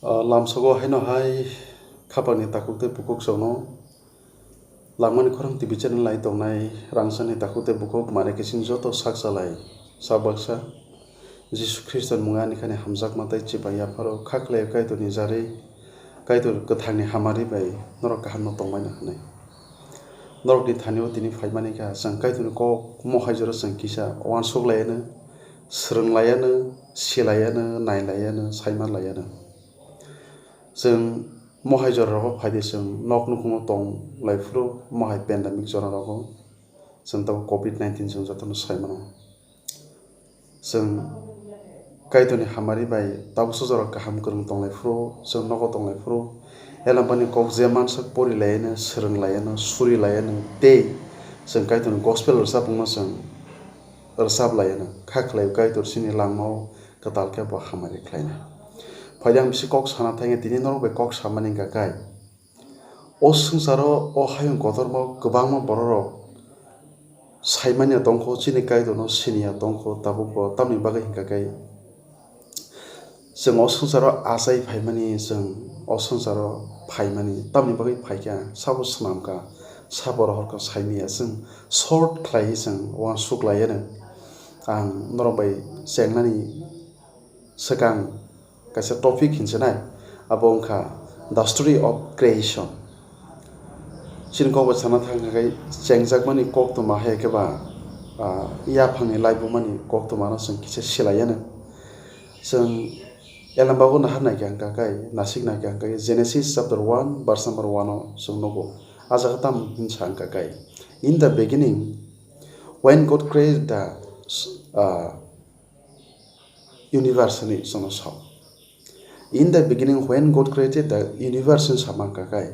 Lamsogo haino hai khapani takukte bukuk sono langmani khorang TV channel lai tongnai rangsani takukte bukuk mane kisin joto saksalai sabaksa Jisu Kristan mungani khane hamjak matai chibaya pharo khaklai kaitor ni jari kaitor kwthangni hamari bai norok kaham no tongmai na khane norok ni thanio tini phaimani ka sang kaitor ko mohajora sang kisa wan soglayana srenglayana silayana nailayana saimalayana जों महाय जराराव फायदे जों नक नुकुंग तंग लाइफ्रो महाय पेंडेमिक जराराव जों दा कोविड-19 जों जतन सायमानो जों काइतोनि हामारि बाय दाबसो जरा गाहाम करम तंग लाइफ्रो जों नक तंग लाइफ्रो एलाम्बानि कक जे मानसक परि लायनो सोरंग लायनो सुरि लायनो ते जों काइतोनि गस्पेल रसाबुंनो जों रसाब लायनो खाखलाय काइतोर सिनि लांमाव कतालके बा हामारि खलायना Payang bisi kok sana tanya tini norok be kok sama ning kakai. O sengsaro o hayung kotor mau kwbangma borok saimanya tongko chini kai dono sinia tongko tabuko tamni bagai kakai. जों o sengsaro asai phaimani जों o sengsaro phaimani tamni bagai phaikya sabo snamka sabo rohorka saimia जों short khlai जों wan suklayana ang norok bai sengnani sekang kaisa topic hinsenai abongkha the story of creation chinko sana thangai chengjak kok to mahe keba ya phangni laibumani kok to mana sing kise silayana जों elambago na hanai kyang kai nasik na kyang kai Genesis chapter 1 verse number 1 जों nogo ajatam hinsang kai in the beginning when God created the universe ni sono In the beginning, when God created the universe in Samakakai,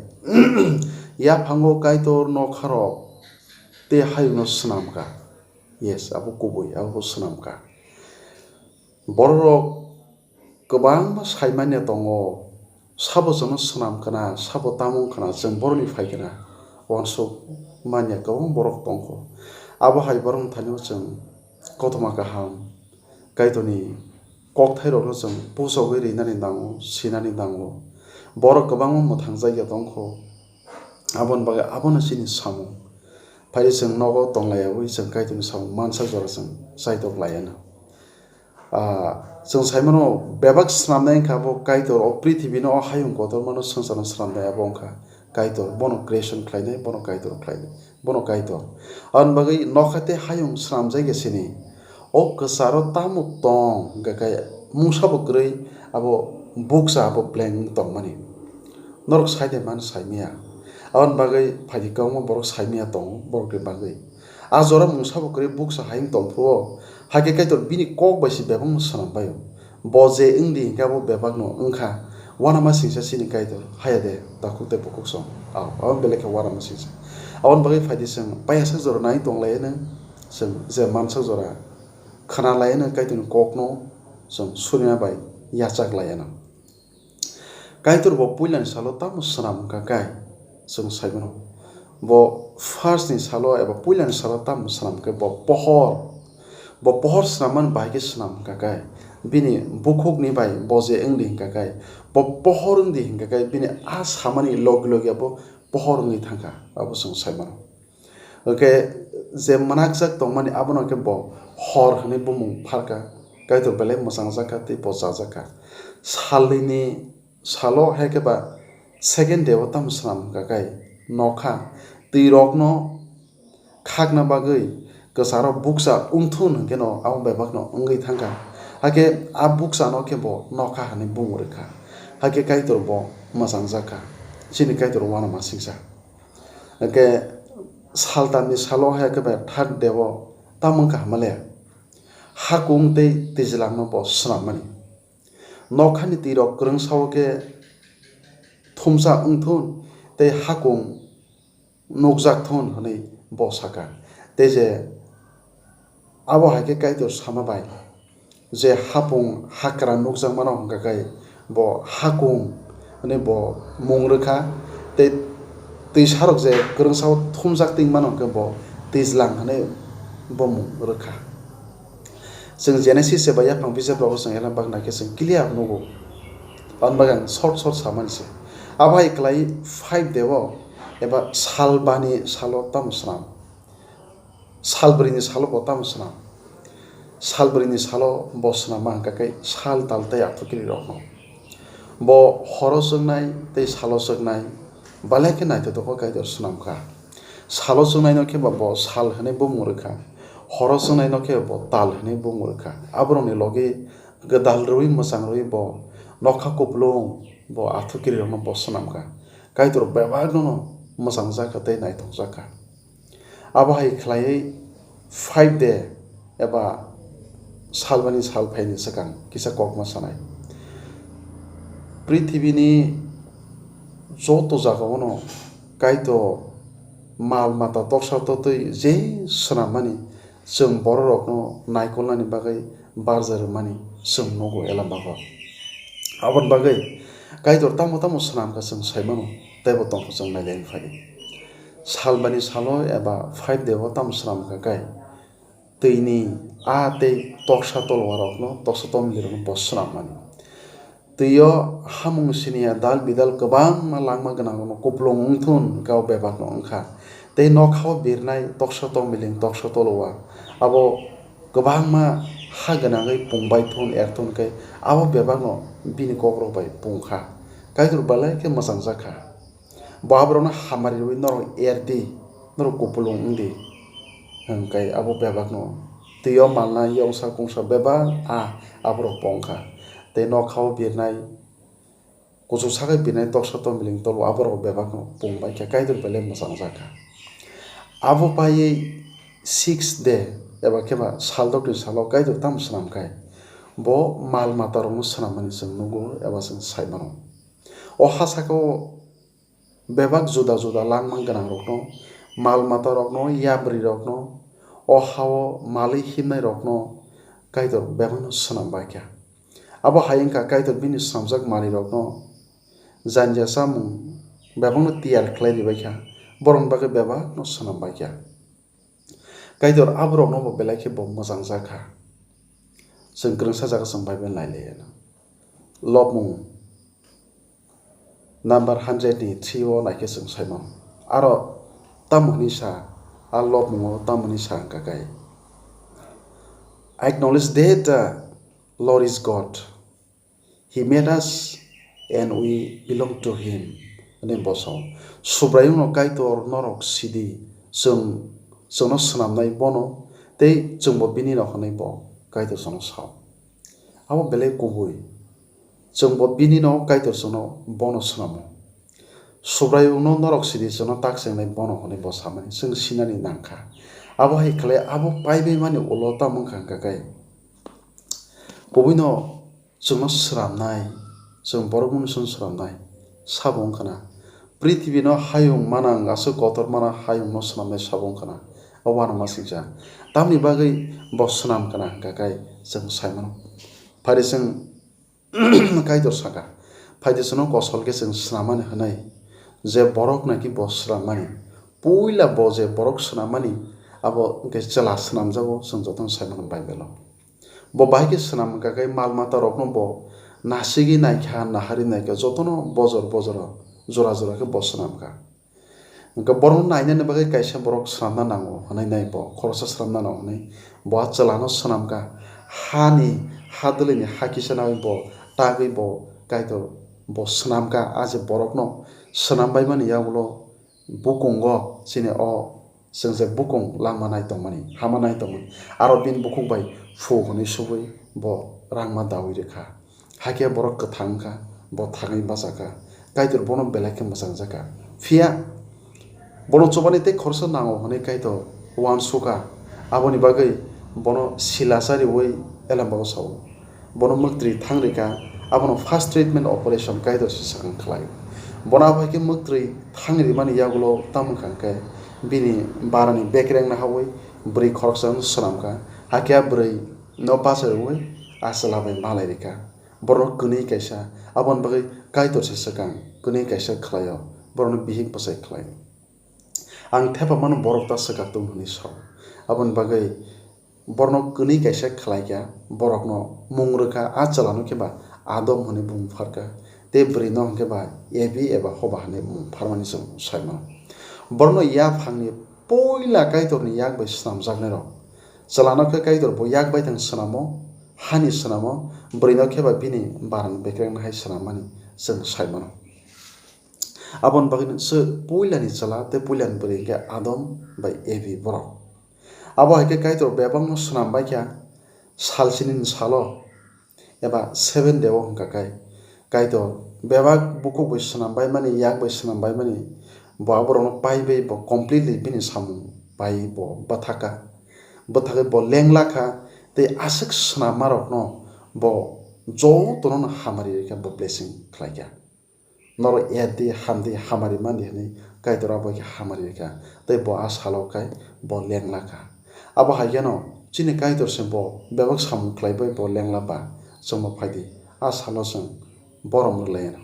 ya pango kaitor no karo, te hayu no snamka. Yes, abu kuboy, abu snamka. Borok kwbangma saimanya tongo, sabo jono snamkana, sabo tamung kana, जों boroni faikana, wansuk manya kwbang borok tongko. Abo hai borong thani जों kotoma kaham, kaitoni kokthairok जों pusogoi reinani dango sinani dango borok kwbangma muthang jaiga tongkho abon baga abona sini samung phai जों nogo tonglayawui जों kaitoni samung mansa jora जों saitok layana जों saimano bebak snamnai khabo kaitor o prithibi no hayung kotor mano sangsarno snamnai abongkha kaitor bono creation khlainai bono kaitor khlainai bono kaitor an bagai nokhate hayung snamjai gesini o kesaro tamu tong gakai mungsabo grei abo buksa abo blank tong mani norok saide man saimia awan bagai phadi kawmo borok saimia tong borok bagai azora mungsabo grei buksa haing tong phuo hake kaitor bini kok baisi bebang sanam bayo boje ingdi gabo bebagno ungkha wanama singsa sini kaitor hayade takute bukuk song awan beleke wanama singsa awan bagai phadi sing payasa jora nai tong layena sing je mansa jora khana layena kaitor kokno जों सुनिया बाय याचक लायना काइतर बो पुइलान सालो ताम सनाम काकाय जों साइबनो बो फर्स्ट नि सालो एबा पुइलान सालो ताम सनाम के बो पहर सनामन बायके सनाम काकाय बिनि बुखुक नि बाय बजे इंदि काकाय बो पहर इंदि काकाय बिनि आ सामानि लग लग बो पहर नि थांका अबो जों साइबनो ओके जे मनाकजक तंमानि आबनो के बो हर हने बुमु फारका Kaitor belai mosang jaka te posa jaka salini salo hekeba second dewa tam sram kakai nokha tirok no khakna bagai kesaro buksa ungthun keno awang bebak no ungai thangka hake a buksa no kebo nokha hani bungureka hake kaitor bo mosang jaka chini kaitor wana masingsa hake saltan ni salo hekeba third dewa tamangka male hakung te tijlangno bo snamani nokhani tirok krung sawke thumsa ungthun te hakung nokjak thon hanai bo saka te je abo hake kaitor samabai je hapung hakra nokjak mano hangka kai bo hakung hanai bo mungrekha te tisarok je krung saw thumjak ting mano ke bo tijlang hanai bo mungrekha जों Genesis एबा याफां बिजाबफ्राव जों एलाम बागनाके जों क्लियार नगौ Anbagang short samanse. Abai klai 5 dewo eba salbani salo tam snam. Salbrini salo botam snam. Salbrini salo bosna ma kakai sal taltai atukiri rokno. Bo horosnai tei salosognai balake nai to ko kaidor snam ka. Salosognai no ke bo sal hne bo murka. Horosnai no ke bo tal hne bo murka. Abroni loge gedal rui masang rui bo nokha kuplung bo athukiri rokno bo snam ka. Kaidor bebag no masang jaka tei nai thok jaka. Abahai khlai 5 de eba salbani sal phaini sakang kisa kokma sanai. Prithibini joto jagao kaito mal mata toksa totoi je snamani जों बर रकनो नायखलनानि बागै बारजार मानि जों नगो एलामबागो आबन बागै काइदर तामो तामो स्नामका जों साइमानो तैबो तंखो जों नायलायनो फायो सालबानि सालो एबा 5 देव ताम स्नामका काइ तैनि आ तै तक्सा तलवारकनो तक्सा तमलिरनो बस्नाम मानि तैयो हामुं सिनिया दाल बिदाल kwbangma langma गनांगनो कुप्लुं थुन गाव बेबाकनो ओंखा tei nokhaw birnai toksa tongmiling toksa tolowa abo kwbangma ha ganangui pungbai thun erthun kai abo bebangno bini kokrok bai pungkha kaidor balai ke masang jakha babrona hamari rui norok erdi norok kuplung ungdi hangkai abo bebakno tio malna yongsa kungsa bebang abro pongkha tei nokhaw birnai kuchu sakai birnai toksa tongmiling tolo abro bebakno pungbai khe kaidor balai masang jakha abo paye 6 de eba keba saldok salo kaidor tam snam kai bo mal mata rong snamani sing nugo eba sing saimano o hasako bebak juda juda langmang ganang rokno mal mata rokno yabri rokno o hawo malai himnai rokno kaidor bebano snam baikya abo hayengka kaidor bini samjak mali rokno janja samung bebano tiyar khlaini baikya borong bagai beba no snam baikya kaidor abrok no belai ke bo mojang jakha जों ग्रोंसा जागा जों बाइबेल नायलायना लबमुं नाम्बार 100 नि 3 o नायखे जों साइमन आरो तामुनि सा आ लबमुं तामुनि सा काkai I acknowledge that the Lord is God. He made us and we belong to him. Ane boso subrayung no kaitor norok sidi जों no snamnai bono tei जों bo bini no hanai bo kaitor sono saw abo belai kubui जों bo bini no kaitor sono bono snamo subrayung no norok sidi sono taksengnai bono hanai bo samani जों sinani nangkha abo hai khlai abo paibe mani ulota mungkha kakai kubino जों no sramnai जों borokmun sun sramnai sabong khana prithibi no hayung manang asu kotor mana hayung no snamnai sabong khana awana masingja tamni bagai bo snam kana kakai जों saimano phari जों kaidor saka phaide sono kosolke जों snamani hanai je borok naki bo snamani puila bo je borok snamani abo ke chala snamjago जों joton saimano bible bo baike snam kakai mal mata rokno bo nasigi naikha nahari naikha jotono bojor jora jora ke bo snamka Engka borong nainani bagai kaisa borok sramna nango hanai nai bo khorsa sramna nango hanai bo chalano snamka hani hadlini hakisana bo tagui bo kaito bo snamka aje borokno snambai mani yagulo bukungo sine o sengse bukung langma nai tongmani hama nai tongmani aro bin bukung bai fu honi subui bo rangma dawi rekha hakia borok kwthangka bo thangai basaka kaitor bono belake masang jaka fia bono chobani te khorsa nango hone kaito wan suka aboni bagai bono silasari wei elambago sawo bono muktri thangrika abono fast treatment operation kaito sakang khlai bona bhaike muktri thangri mani yagulo tamkhangkai bini barani bekreng na hawai bri khorsan sramka hakya bri no pasar wei asala bai malai rika bono kuni kaisa abon bagai kaito sakang kuni kaisa khlayo bono bihik pasai khlai ang thepa mano borok ta sakaktung huni saw abon bagai borno kuni kaisa khlaikya borokno mungrukha a chalano keba adom hone bung pharka te brino hongke ba ebi eba hoba hane bung pharmani song saima borno ya phangni poila kaitor ni yak bai snam jakne ro chalano khe kaitor bo yak bai thang snamo hani snamo brino khe ba bini baran bekreng hai snamani song saima abon bagin se poila ni chala te poila ni bri ke adom bai ebi borok abo haike kaitor bebang no snam bai kya salsinin salo eba 7 dewo hongka kai kaitor bebak bukuk bai snam bai mani yak bai snam bai mani bo aborong pai bai bo completely bini samung pai bo bathaka bo lengla kha te asik snam marok no bo jo tonon hamari ka bo blessing khlaika noro edi hamdi hamari mani ni kaitor abo ki hamari ka te bo asalo kai bo lengla kha abo haigeno chini kaitor se bo bebak samung khlaibai bo lengla ba chongmo phaidi asalo song borom leena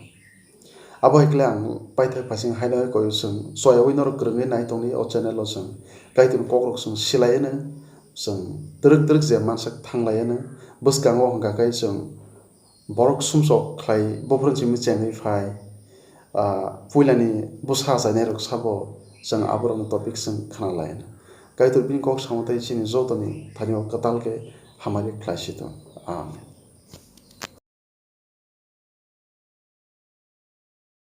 abo hikle ang paithai pasing haina koyo song soya winor krungi nai tongni o channel lo song kaitor kokrok song silaina song truk je mansak thanglaina buskango hongka kai song borok sumsok khlai bofron chimi chengi phai puilani busa jane rok sabo song aborong topic song khana laina kaitor bin kok samotai chini jotoni thanio katalke hamari khlaisito amen